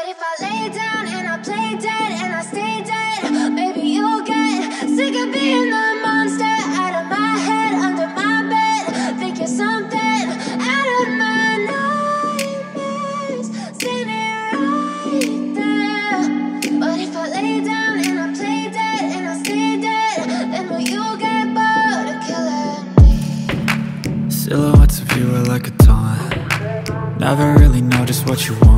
if I lay down and I play dead and I stay dead, maybe you'll get sick of being the monster out of my head, under my bed. Think you're something out of my nightmares, standing right there. But if I lay down and I play dead and I stay dead, then will you get bored of killing me? Silhouettes of you are like a taunt. Never really know just what you want.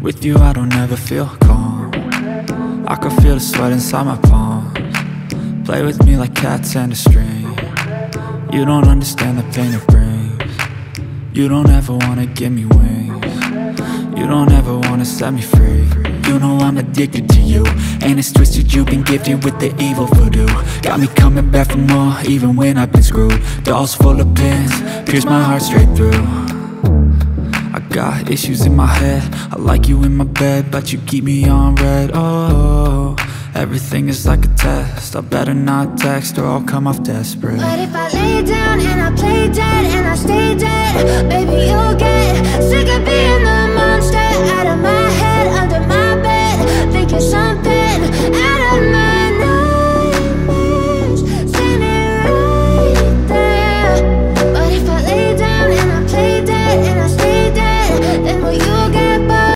With you I don't ever feel calm. I can feel the sweat inside my palms. Play with me like cats and a string. You don't understand the pain it brings. You don't ever wanna give me wings. You don't ever wanna set me free. You know I'm addicted to you, and it's twisted, you've been gifted with the evil voodoo. Got me coming back for more, even when I've been screwed. Dolls full of pins, pierce my heart straight through. I got issues in my head, I like you in my bed, but you keep me on red. Oh, everything is like a test, I better not text or I'll come off desperate. But if I lay down and I play dead and I stay dead, baby you'll get sick of being the